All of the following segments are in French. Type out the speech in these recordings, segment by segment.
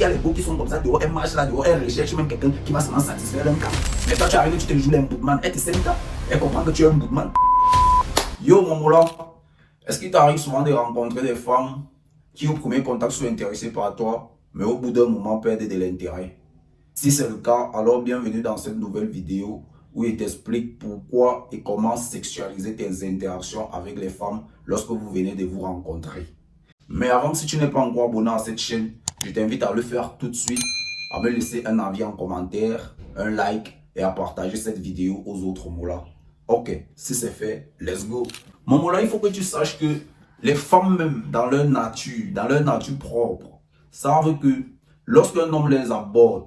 Il y a les beaux qui sont comme ça dehors, elles marchent là dehors, elles recherchent même quelqu'un qui va seulement satisfaire un cas. Mais toi tu arrives, tu te joues un bootman, elle te sait ça. Elle comprend que tu es un bootman. Yo mon moula, est-ce qu'il t'arrive souvent de rencontrer des femmes qui au premier contact sont intéressées par toi, mais au bout d'un moment perdent de l'intérêt? Si c'est le cas, alors bienvenue dans cette nouvelle vidéo où il t'explique pourquoi et comment sexualiser tes interactions avec les femmes lorsque vous venez de vous rencontrer. Mais avant, si tu n'es pas encore abonné à cette chaîne, je t'invite à le faire tout de suite, à me laisser un avis en commentaire, un like et à partager cette vidéo aux autres moulins. Ok, si c'est fait, let's go. Mon moulin, il faut que tu saches que les femmes même, dans leur nature propre, savent que lorsqu'un homme les aborde,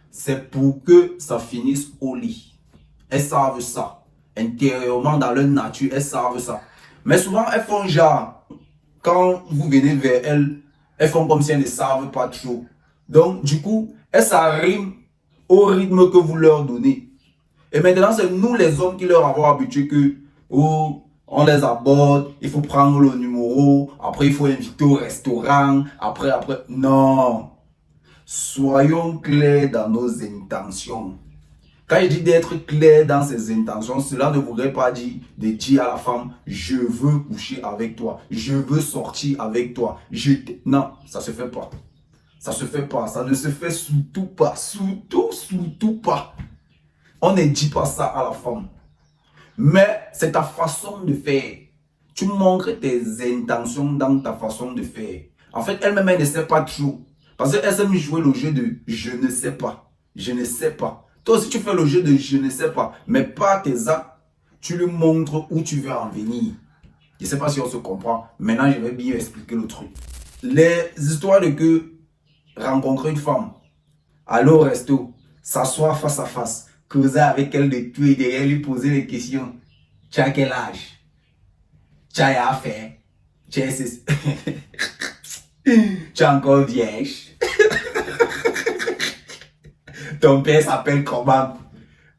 c'est pour que ça finisse au lit. Elles savent ça. Intérieurement, dans leur nature, elles savent ça. Mais souvent, elles font genre, quand vous venez vers elles, elles font comme si elles ne savent pas trop. Donc, du coup, elles s'arriment au rythme que vous leur donnez. Et maintenant, c'est nous les hommes qui leur avons habitué que, oh, on les aborde, il faut prendre le numéro, après il faut inviter au restaurant, après. Non. Soyons clairs dans nos intentions. Quand je dis d'être clair dans ses intentions, cela ne voudrait pas dire de dire à la femme, je veux coucher avec toi, je veux sortir avec toi. Non, ça se fait pas. Ça se fait pas, ça ne se fait surtout pas, surtout pas. On ne dit pas ça à la femme. Mais c'est ta façon de faire. Tu montres tes intentions dans ta façon de faire. En fait, elle-même, elle ne sait pas trop. Parce qu'elle sait jouer le jeu de je ne sais pas. Je ne sais pas. Toi aussi, tu fais le jeu de je ne sais pas. Mais par tes actes, tu lui montres où tu veux en venir. Je ne sais pas si on se comprend. Maintenant, je vais bien expliquer le truc. Les histoires de que rencontrer une femme, aller au resto, s'asseoir face à face, causer avec elle de tout et derrière lui poser des questions. Tu as quel âge? Tu as à faire? Tu es tu es encore vierge? Ton père s'appelle comment?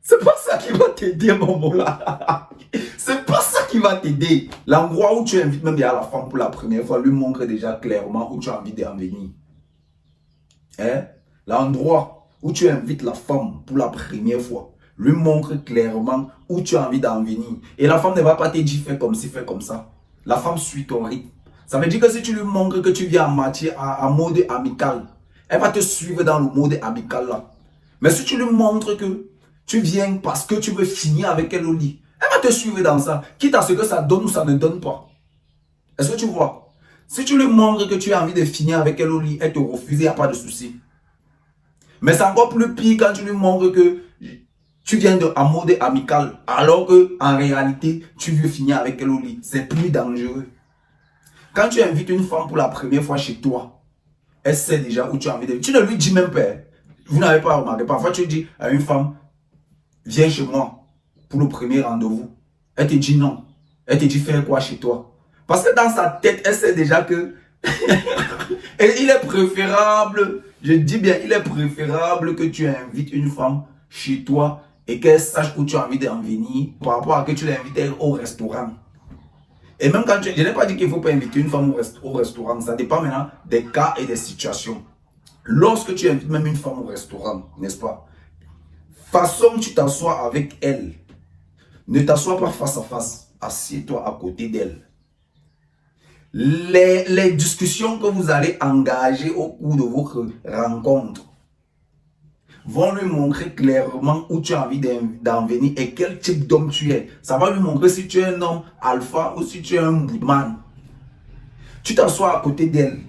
C'est pas ça qui va t'aider, mon moula. C'est pas ça qui va t'aider. L'endroit où tu invites même à la femme pour la première fois, lui montre déjà clairement où tu as envie d'en venir. Hein? L'endroit où tu invites la femme pour la première fois, lui montre clairement où tu as envie d'en venir. Et la femme ne va pas te dire fais comme ci, fais comme ça. La femme suit ton rythme. Ça veut dire que si tu lui montres que tu viens en matière en mode amical, elle va te suivre dans le mode amical là. Mais si tu lui montres que tu viens parce que tu veux finir avec elle au lit, elle va te suivre dans ça, quitte à ce que ça donne ou ça ne donne pas. Est-ce que tu vois? Si tu lui montres que tu as envie de finir avec elle au lit, elle te refuse, il n'y a pas de souci. Mais c'est encore plus pire quand tu lui montres que tu viens en mode amical, alors que en réalité, tu veux finir avec elle au lit. C'est plus dangereux. Quand tu invites une femme pour la première fois chez toi, elle sait déjà où tu as envie de... Tu ne lui dis même pas. Vous n'avez pas remarqué. Parfois, tu dis à une femme, viens chez moi pour le premier rendez-vous. Elle te dit non. Elle te dit faire quoi chez toi? Parce que dans sa tête, elle sait déjà que... Et il est préférable, je dis bien, il est préférable que tu invites une femme chez toi et qu'elle sache où tu as envie d'en venir par rapport à que tu l'invites au restaurant. Et même quand je n'ai pas dit qu'il ne faut pas inviter une femme au restaurant, ça dépend maintenant des cas et des situations. Lorsque tu invites même une femme au restaurant, n'est-ce pas? Façon tu t'assois avec elle, ne t'assois pas face à face, assieds-toi à côté d'elle. Les discussions que vous allez engager au cours de votre rencontre vont lui montrer clairement où tu as envie d'en venir et quel type d'homme tu es. Ça va lui montrer si tu es un homme alpha ou si tu es un bootman. Tu t'assois à côté d'elle.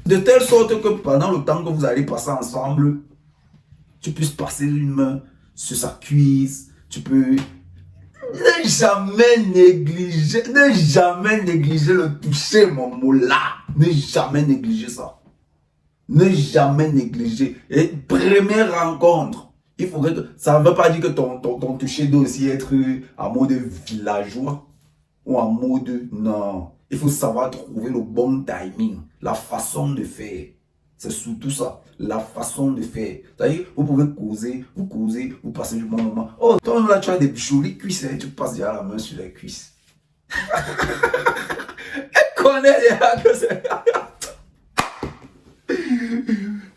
De telle sorte que pendant le temps que vous allez passer ensemble, tu puisses passer une main sur sa cuisse. Tu peux... Ne jamais négliger le toucher, mon moula. Ne jamais négliger ça. Ne jamais négliger. Et première rencontre, il faudrait que... Ça ne veut pas dire que ton toucher doit aussi être en mode villageois ou en mode... Non. Il faut savoir trouver le bon timing, la façon de faire. C'est surtout ça, la façon de faire. C'est-à-dire, vous pouvez causer, vous passez du bon moment. Oh, toi là, tu as des jolies cuisses, tu passes déjà la main sur les cuisses. Elle connaît déjà que c'est...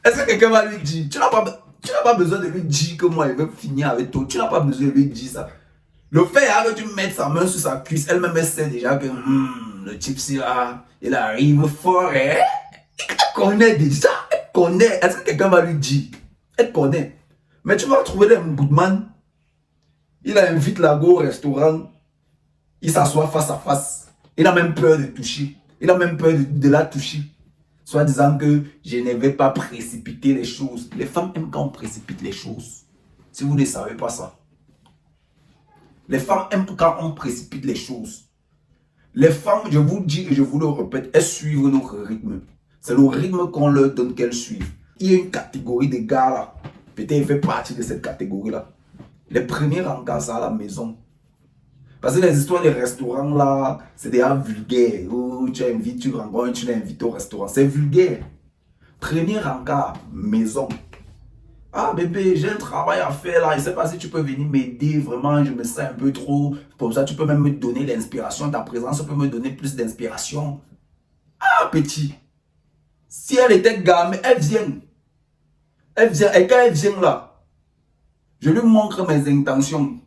Est-ce que quelqu'un va lui dire? Tu n'as pas besoin de lui dire que moi, je veux finir avec toi. Tu n'as pas besoin de lui dire ça. Le fait que tu mettes sa main sur sa cuisse, elle-même elle sait déjà que le type là, il arrive fort. Hein? Elle connaît déjà. Elle connaît. Est-ce que quelqu'un va lui dire? Elle connaît. Mais tu vas trouver des Mboudman. Il invite la go au restaurant. Il s'assoit face à face. Il a même peur de toucher. Il a même peur de la toucher. Soit disant que je ne vais pas précipiter les choses. Les femmes aiment quand on précipite les choses. Si vous ne savez pas ça. Les femmes aiment quand on précipite les choses. Les femmes, je vous dis et je vous le répète, elles suivent notre rythme. C'est le rythme qu'on leur donne qu'elles suivent. Il y a une catégorie de gars là. Peut-être il fait partie de cette catégorie là. Les premiers rencarts à la maison. Parce que les histoires des restaurants là, c'est déjà vulgaire. Oh, tu invites, tu rencontres, tu l'invites au restaurant. C'est vulgaire. Premier rencard, maison. Ah bébé, j'ai un travail à faire là. Je ne sais pas si tu peux venir m'aider. Vraiment, je me sens un peu trop. Comme ça, tu peux même me donner l'inspiration. Ta présence peut me donner plus d'inspiration. Ah petit. Si elle était gamme, elle vient. Elle vient. Et quand elle vient là, je lui montre mes intentions.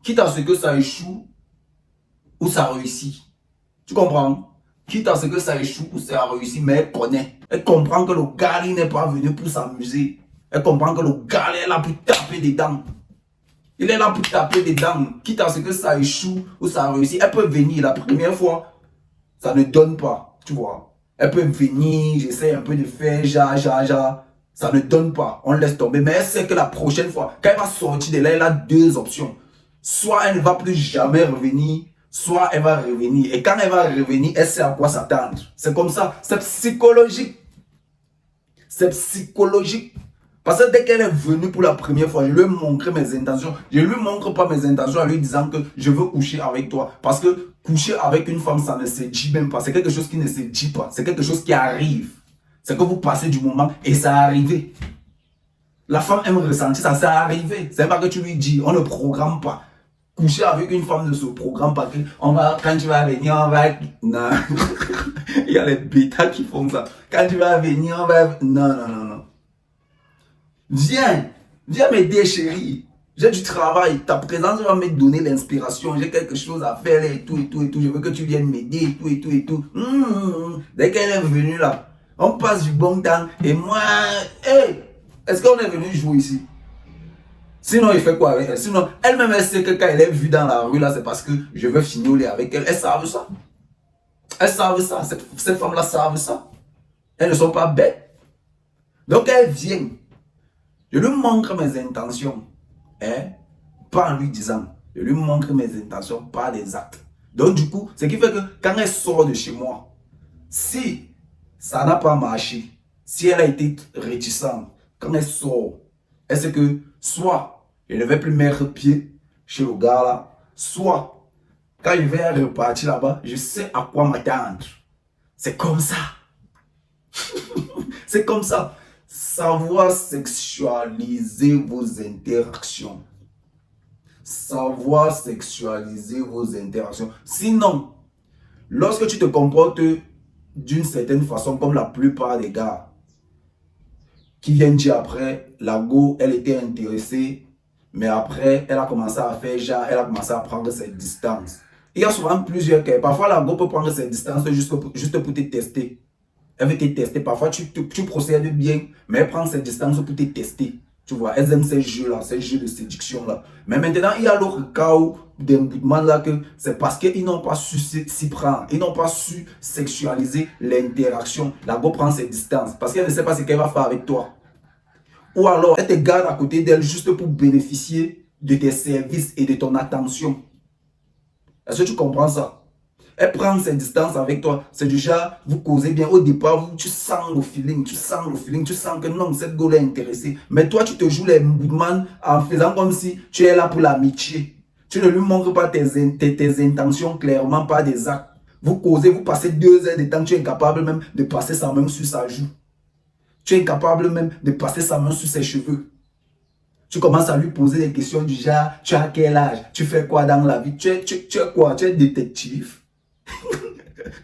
Quitte à ce que ça échoue ou ça réussit. Tu comprends? Quitte à ce que ça échoue ou ça réussit, mais elle connaît. Elle comprend que le gars n'est pas venu pour s'amuser. Elle comprend que le gars est là pour taper dedans. Il est là pour taper dedans. Quitte à ce que ça échoue ou ça réussit. Elle peut venir la première fois. Ça ne donne pas. Tu vois. Elle peut venir. J'essaie un peu de faire. Ça ne donne pas. On laisse tomber. Mais elle sait que la prochaine fois, quand elle va sortir de là, elle a deux options. Soit elle ne va plus jamais revenir. Soit elle va revenir. Et quand elle va revenir, elle sait à quoi s'attendre. C'est comme ça. C'est psychologique. C'est psychologique. Parce que dès qu'elle est venue pour la première fois, je lui ai montré mes intentions. Je ne lui montre pas mes intentions en lui disant que je veux coucher avec toi. Parce que coucher avec une femme, ça ne se dit même pas. C'est quelque chose qui ne se dit pas. C'est quelque chose qui arrive. C'est que vous passez du moment et ça a arrivé. La femme aime ressentir ça, ça a arrivé. C'est pas que tu lui dis, on ne programme pas. Coucher avec une femme ne se programme pas. Quand tu vas venir, on va... Non. Il y a les bêtas qui font ça. Quand tu vas venir, on va... Non. Viens m'aider chérie. J'ai du travail. Ta présence va me donner l'inspiration. J'ai quelque chose à faire et tout. Je veux que tu viennes m'aider et tout. Dès qu'elle est venue là, on passe du bon temps. Et moi, hey, est-ce qu'on est venu jouer ici? Sinon, il fait quoi avec elle? Sinon, elle-même, elle sait que quand elle est vue dans la rue, là, c'est parce que je veux fignoler avec elle. Elles savent ça. Elles savent ça. Ces femmes-là savent ça. Elles ne sont pas bêtes. Donc, elles viennent. Je lui montre mes intentions. Hein? Pas en lui disant. Je lui montre mes intentions par les actes. Donc, du coup, ce qui fait que quand elle sort de chez moi, si ça n'a pas marché, si elle a été réticente, quand elle sort, elle sait que soit je ne vais plus mettre pied chez le gars là, soit quand je vais repartir là-bas, je sais à quoi m'attendre. C'est comme ça. C'est comme ça. Savoir sexualiser vos interactions. Savoir sexualiser vos interactions. Sinon, lorsque tu te comportes d'une certaine façon, comme la plupart des gars, qui viennent dire après, la go, elle était intéressée, mais après, elle a commencé à faire genre, elle a commencé à prendre ses distances. Il y a souvent plusieurs cas. Parfois, la go peut prendre ses distances juste pour te tester. Elle veut te tester. Parfois, tu procèdes bien, mais elle prend ses distances pour te tester. Tu vois, elles aiment ces jeux-là, ces jeux de séduction-là. Mais maintenant, il y a l'autre cas où des mouvements là que c'est parce qu'ils n'ont pas su s'y prendre. Ils n'ont pas su sexualiser l'interaction. La go prend ses distances parce qu'elle ne sait pas ce qu'elle va faire avec toi. Ou alors, elle te garde à côté d'elle juste pour bénéficier de tes services et de ton attention. Est-ce que tu comprends ça? Elle prend ses distances avec toi. C'est du genre, vous causez bien. Au départ, tu sens le feeling. Tu sens que non, cette go est intéressée. Mais toi, tu te joues les mouvements en faisant comme si tu es là pour l'amitié. Tu ne lui montres pas tes intentions clairement, pas des actes. Vous causez, vous passez 2 heures de temps. Tu es incapable même de passer sa main sur sa joue. Tu es incapable même de passer sa main sur ses cheveux. Tu commences à lui poser des questions du genre, tu as quel âge? Tu fais quoi dans la vie? Tu es quoi? Tu es détective?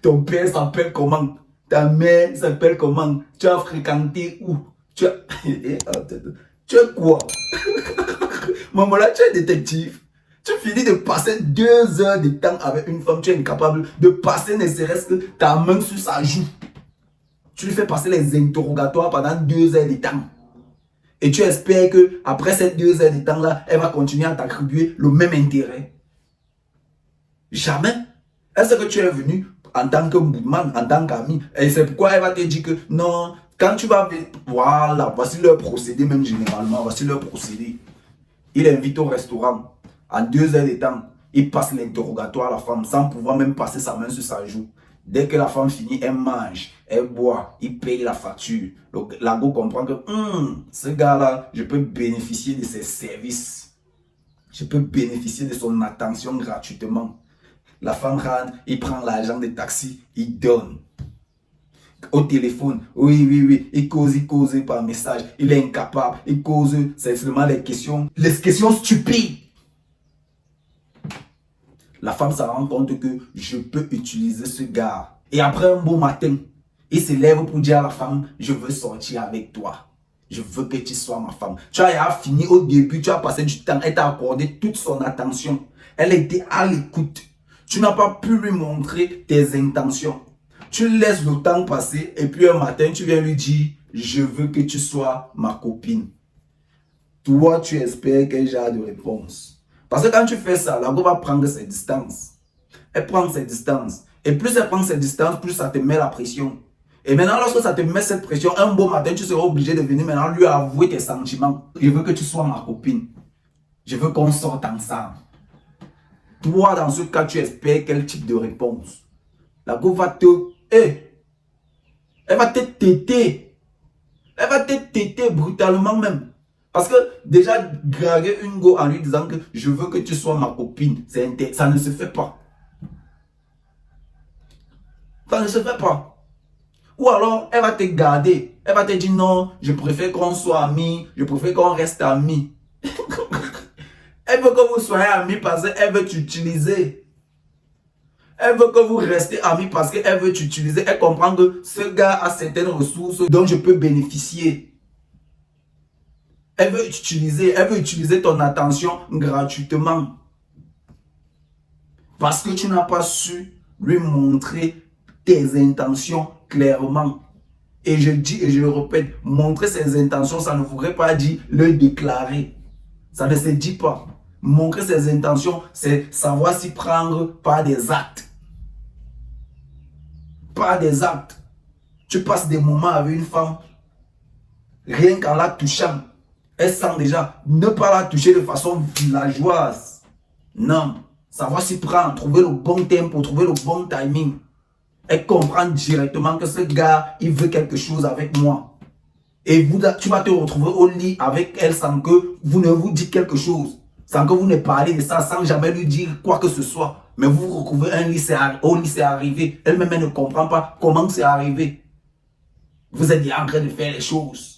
Ton père s'appelle comment? Ta mère s'appelle comment? Tu as fréquenté où? Tu as... tu es quoi? Maman, là, tu es détective. Tu finis de passer 2 heures de temps avec une femme, tu es incapable de passer ne serait-ce que ta main sur sa joue. Tu lui fais passer les interrogatoires pendant 2 heures de temps. Et tu espères que après ces 2 heures de temps-là, elle va continuer à t'attribuer le même intérêt. Jamais. Est-ce que tu es venu en tant que boudman, en tant qu'ami? Et c'est pourquoi elle va te dire que non, quand tu vas... Voilà, voici leur procédé même généralement, voici leur procédé. Il invite au restaurant. En 2 heures de temps, il passe l'interrogatoire à la femme sans pouvoir même passer sa main sur sa joue. Dès que la femme finit, elle mange, elle boit, il paye la facture. Donc, la go comprend que ce gars-là, je peux bénéficier de ses services. Je peux bénéficier de son attention gratuitement. La femme rentre, il prend l'argent des taxis, il donne. Au téléphone, oui, il cause par message. Il est incapable, il cause, c'est seulement les questions stupides. La femme se rend compte que je peux utiliser ce gars. Et après un beau matin, il se lève pour dire à la femme, je veux sortir avec toi. Je veux que tu sois ma femme. Tu as fini au début, tu as passé du temps, elle t'a accordé toute son attention. Elle était à l'écoute. Tu n'as pas pu lui montrer tes intentions. Tu laisses le temps passer et puis un matin, tu viens lui dire, je veux que tu sois ma copine. Toi, tu espères quel genre de réponse? Parce que quand tu fais ça, la go va prendre ses distances. Elle prend ses distances. Et plus elle prend ses distances, plus ça te met la pression. Et maintenant, lorsque ça te met cette pression, un beau matin, tu seras obligé de venir maintenant lui avouer tes sentiments. Je veux que tu sois ma copine. Je veux qu'on sorte ensemble. Toi, dans ce cas, tu espères quel type de réponse? La go va te... elle va te téter. Elle va te téter brutalement même. Parce que déjà, draguer une go en lui disant que je veux que tu sois ma copine, ça ne se fait pas. Ça ne se fait pas. Ou alors, elle va te garder. Elle va te dire non, je préfère qu'on soit amis, je préfère qu'on reste amis. Elle veut que vous soyez amis parce qu'elle veut t'utiliser. Elle veut que vous restez amis parce qu'elle veut t'utiliser. Elle comprend que ce gars a certaines ressources dont je peux bénéficier. Elle veut utiliser ton attention gratuitement. Parce que tu n'as pas su lui montrer tes intentions clairement. Et je dis et je le répète, montrer ses intentions, ça ne voudrait pas dire le déclarer. Ça ne se dit pas. Montrer ses intentions, c'est savoir s'y prendre par des actes. Par des actes. Tu passes des moments avec une femme, rien qu'en la touchant. Elle sent déjà, ne pas la toucher de façon villageoise. Non. Savoir s'y prendre, trouver le bon tempo, trouver le bon timing. Elle comprend directement que ce gars, il veut quelque chose avec moi. Et tu vas te retrouver au lit avec elle sans que vous ne vous dites quelque chose. Sans que vous ne parlez de ça, sans jamais lui dire quoi que ce soit. Mais vous vous retrouvez au lit, c'est arrivé. Elle-même, elle ne comprend pas comment c'est arrivé. Vous êtes en train de faire les choses.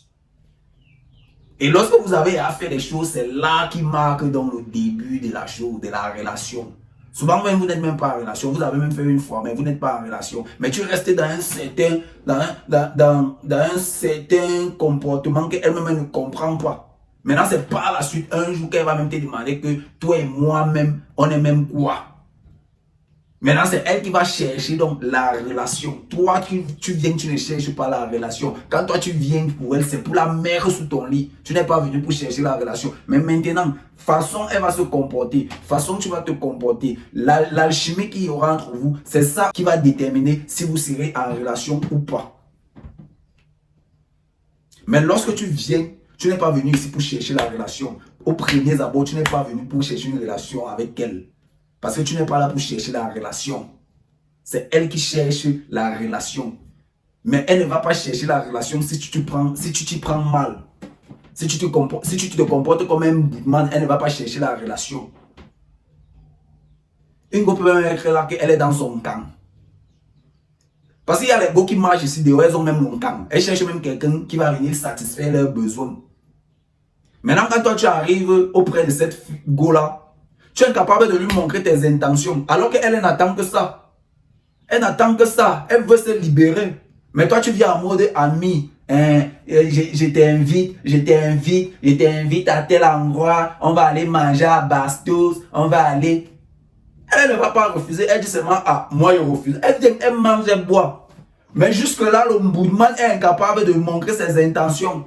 Et lorsque vous avez à faire les choses, c'est là qui marque dans le début de la chose, de la relation. Souvent, vous n'êtes même pas en relation. Vous avez même fait une fois, mais vous n'êtes pas en relation. Mais tu restes dans un certain, dans un certain comportement qu'elle-même ne comprend pas. Maintenant, c'est par la suite, un jour, qu'elle va même te demander que toi et moi-même, on est même quoi. Maintenant, c'est elle qui va chercher donc la relation. Toi, tu viens, tu ne cherches pas la relation. Quand toi, tu viens pour elle, c'est pour la mettre sous ton lit. Tu n'es pas venu pour chercher la relation. Mais maintenant, façon elle va se comporter, façon tu vas te comporter, l'alchimie qu'il y aura entre vous, c'est ça qui va déterminer si vous serez en relation ou pas. Mais lorsque tu viens, tu n'es pas venu ici pour chercher la relation. Au premier abord, tu n'es pas venu pour chercher une relation avec elle. Parce que tu n'es pas là pour chercher la relation. C'est elle qui cherche la relation. Mais elle ne va pas chercher la relation si tu t'y prends mal. Si tu te comportes comme un boudman, elle ne va pas chercher la relation. Une go peut même être là qu'elle est dans son camp. Parce qu'il y a les go qui marchent ici dehors, elles ont même mon camp. Elles cherchent même quelqu'un qui va venir satisfaire leurs besoins. Maintenant, quand toi tu arrives auprès de cette go là, tu es incapable de lui montrer tes intentions. Alors qu'elle n'attend que ça. Elle n'attend que ça. Elle veut se libérer. Mais toi, tu viens en mode ami. je t'invite à tel endroit, on va aller manger à Bastos, on va aller. Elle ne va pas refuser, elle dit seulement, ah, moi je refuse. Elle dit, elle mange, elle boit. Mais jusque-là, l'ombudsman est incapable de montrer ses intentions.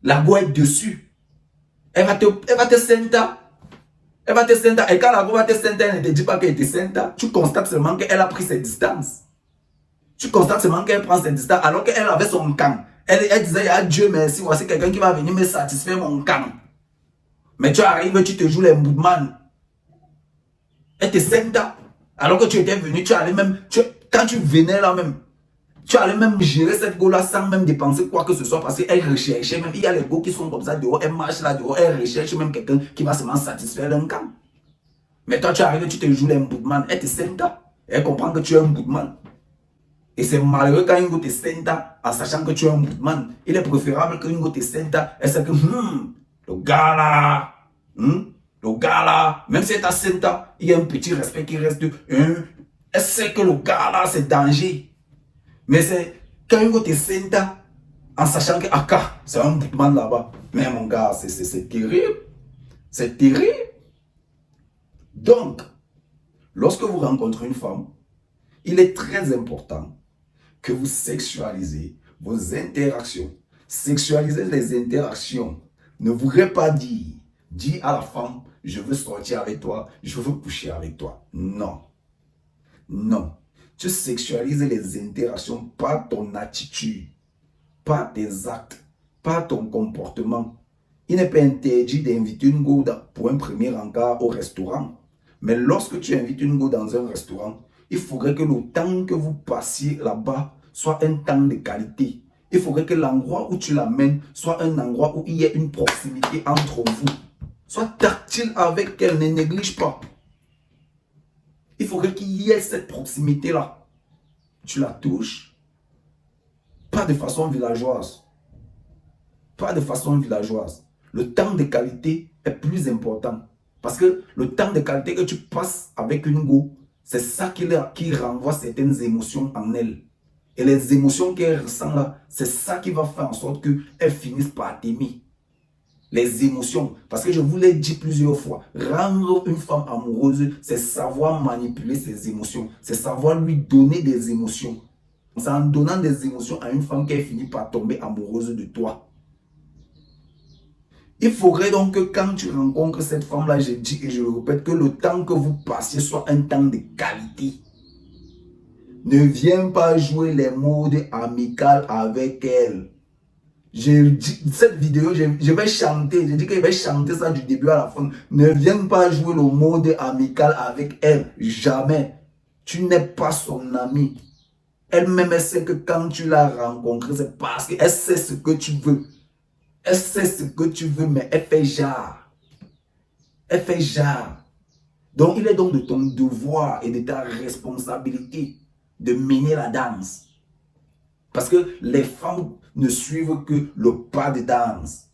La go est dessus. Elle va te senta. Elle va te senta. Et quand la go va te senta, elle ne te dit pas qu'elle te senta. Tu constates seulement qu'elle a pris ses distances. Tu constates seulement qu'elle prend ses distances alors qu'elle avait son camp. Elle disait, ah Dieu merci, voici quelqu'un qui va venir me satisfaire mon camp. Mais tu arrives, tu te joues les moudman. Elle te senta. Alors que tu étais venu, tu allais même, quand tu venais là même, tu allais même gérer cette go là sans même dépenser quoi que ce soit parce qu'elle recherchait même. Il y a les go qui sont comme ça dehors, elle marche là dehors, elle recherche même quelqu'un qui va seulement satisfaire d'un camp. Mais toi tu arrives, tu te joues les moudman, elle te senta. Elle comprend que tu es un moudman. Et c'est malheureux quand une go te senta en sachant que tu es un moudman. Il est préférable qu'une go te senta, elle sait que le gars là, le gars là, même si elle t'a senta, il y a un petit respect qui reste. Elle sait que le gars là, c'est danger. Mais c'est quand une go te senta en sachant que Aka, c'est un moudman là-bas. Mais mon gars, c'est terrible. C'est terrible. Donc, lorsque vous rencontrez une femme, il est très important que vous sexualisez vos interactions. Sexualiser les interactions ne voudrait pas dire à la femme, je veux sortir avec toi, je veux coucher avec toi. Non. Non. Tu sexualises les interactions par ton attitude, par tes actes, par ton comportement. Il n'est pas interdit d'inviter une go pour un premier encart au restaurant. Mais lorsque tu invites une go dans un restaurant, il faudrait que le temps que vous passiez là-bas soit un temps de qualité. Il faudrait que l'endroit où tu l'amènes soit un endroit où il y ait une proximité entre vous. Sois tactile avec elle, ne néglige pas. Il faudrait qu'il y ait cette proximité-là. Tu la touches, pas de façon villageoise. Pas de façon villageoise. Le temps de qualité est plus important. Parce que le temps de qualité que tu passes avec une go, c'est ça qui renvoie certaines émotions en elle. Et les émotions qu'elle ressent là, c'est ça qui va faire en sorte qu'elle finisse par t'aimer. Les émotions. Parce que je vous l'ai dit plusieurs fois, rendre une femme amoureuse, c'est savoir manipuler ses émotions. C'est savoir lui donner des émotions. C'est en donnant des émotions à une femme qu'elle finit par tomber amoureuse de toi. Il faudrait donc que quand tu rencontres cette femme-là, je dis et je le répète, que le temps que vous passiez soit un temps de qualité. Ne viens pas jouer les modes amicales avec elle. Cette vidéo, je vais chanter. Je dis que je vais chanter ça du début à la fin. Ne viens pas jouer le mode amical avec elle. Jamais. Tu n'es pas son ami. Elle-même, elle sait que quand tu l'as rencontrée, c'est parce qu'elle sait ce que tu veux. Elle sait ce que tu veux, mais elle fait genre. Elle fait genre. Donc, il est donc de ton devoir et de ta responsabilité de mener la danse. Parce que les femmes ne suivent que le pas de danse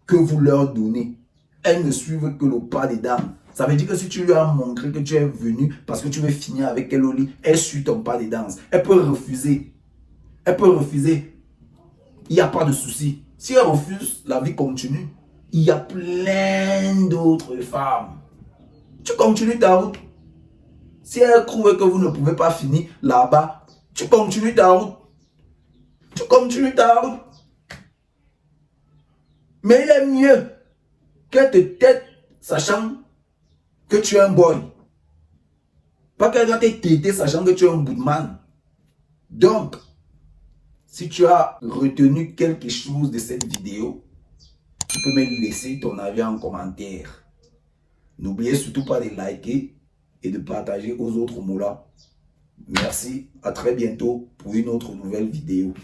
que vous leur donnez. Elles ne suivent que le pas de danse. Ça veut dire que si tu lui as montré que tu es venu parce que tu veux finir avec elle au lit, elle suit ton pas de danse. Elle peut refuser. Elle peut refuser. Il n'y a pas de souci. Si elle refuse, la vie continue. Il y a plein d'autres femmes. Tu continues ta route. Si elle trouve que vous ne pouvez pas finir là-bas, tu continues ta route. Tu continues ta route. Mais il est mieux qu'elle te tête sachant que tu es un boy. Pas qu'elle doit te têter sachant que tu es un bootman. Donc, si tu as retenu quelque chose de cette vidéo, tu peux me laisser ton avis en commentaire. N'oubliez surtout pas de liker et de partager aux autres mots là. Merci, à très bientôt pour une autre nouvelle vidéo.